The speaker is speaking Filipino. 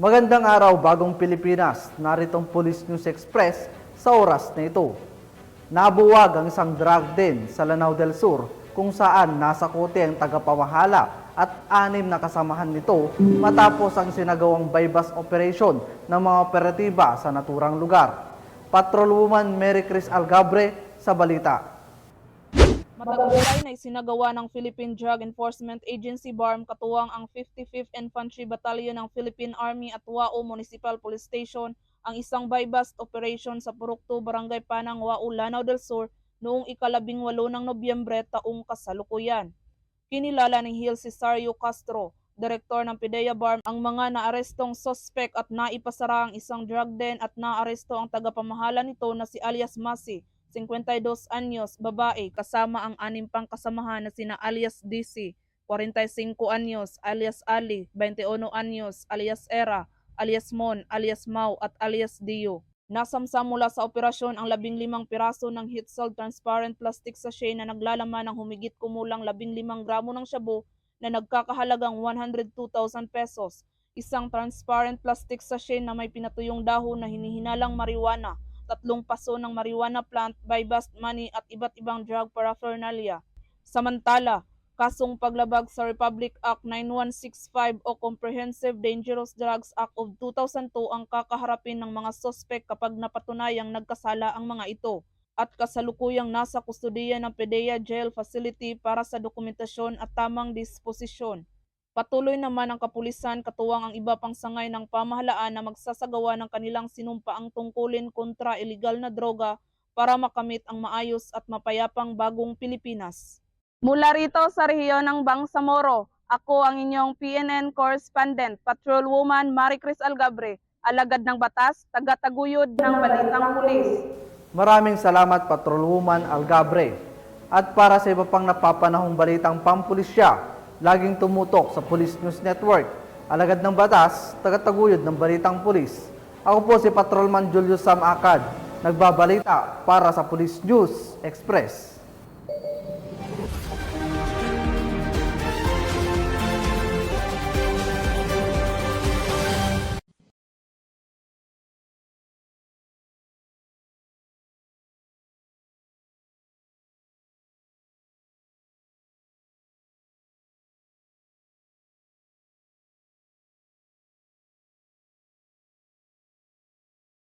Magandang araw, bagong Pilipinas. Naritong Police News Express sa oras na ito. Nabuwag ang isang drug den sa Lanao del Sur kung saan nasa kote ang tagapamahala at 6 na kasamahan nito matapos ang sinagawang bypass operation ng mga operatiba sa naturang lugar. Patrolwoman Mary Chris Algabre sa balita. Matagumpay na isinagawa ng Philippine Drug Enforcement Agency BARM katuwang ang 55th Infantry Battalion ng Philippine Army at Wao Municipal Police Station ang isang bypass operation sa Purukto, Barangay Panang, Wao, Lanao del Sur noong ika-18 ng Nobyembre taong kasalukuyan. Kinilala ni Gil Cesario Castro, Direktor ng PIDEA BARM, ang mga naarestong suspect at naipasara ang isang drug den at naaresto ang tagapamahala nito na si alias Masi, 52 anyos, babae, kasama ang 6 pang kasamahan na sina alias DC, 45 anyos, alias Ali, 21 anyos, alias Era, alias Mon, alias Mau at alias Dio. Nasamsam mula sa operasyon ang 15 piraso ng heat-sealed transparent plastic sachet na naglalaman ng humigit kumulang 15 gramo ng shabu na nagkakahalagang 102,000 pesos, isang transparent plastic sachet na may pinatuyong dahon na hinihinalang marijuana, 3 paso ng marijuana plant, bypass money at iba't ibang drug paraphernalia. Samantala, kasong paglabag sa Republic Act 9165 o Comprehensive Dangerous Drugs Act of 2002 ang kakaharapin ng mga sospek kapag napatunayang nagkasala ang mga ito at kasalukuyang nasa kustudiya ng PIDEA Jail Facility para sa dokumentasyon at tamang disposisyon. Patuloy naman ang kapulisan katuwang ang iba pang sangay ng pamahalaan na magsasagawa ng kanilang sinumpaang tungkulin kontra iligal na droga para makamit ang maayos at mapayapang bagong Pilipinas. Mula rito sa rehiyon ng Bangsamoro, ako ang inyong PNN correspondent, Patrolwoman Mary Chris Algabre, alagad ng batas, taga-taguyod ng Balitang Pulis. Maraming salamat, Patrolwoman Algabre. At para sa iba pang napapanahong balitang pampulisya, laging tumutok sa Police News Network, alagad ng batas, taga-taguyod ng Balitang Pulis. Ako po si Patrolman Julius Sam Acad, nagbabalita para sa Police News Express.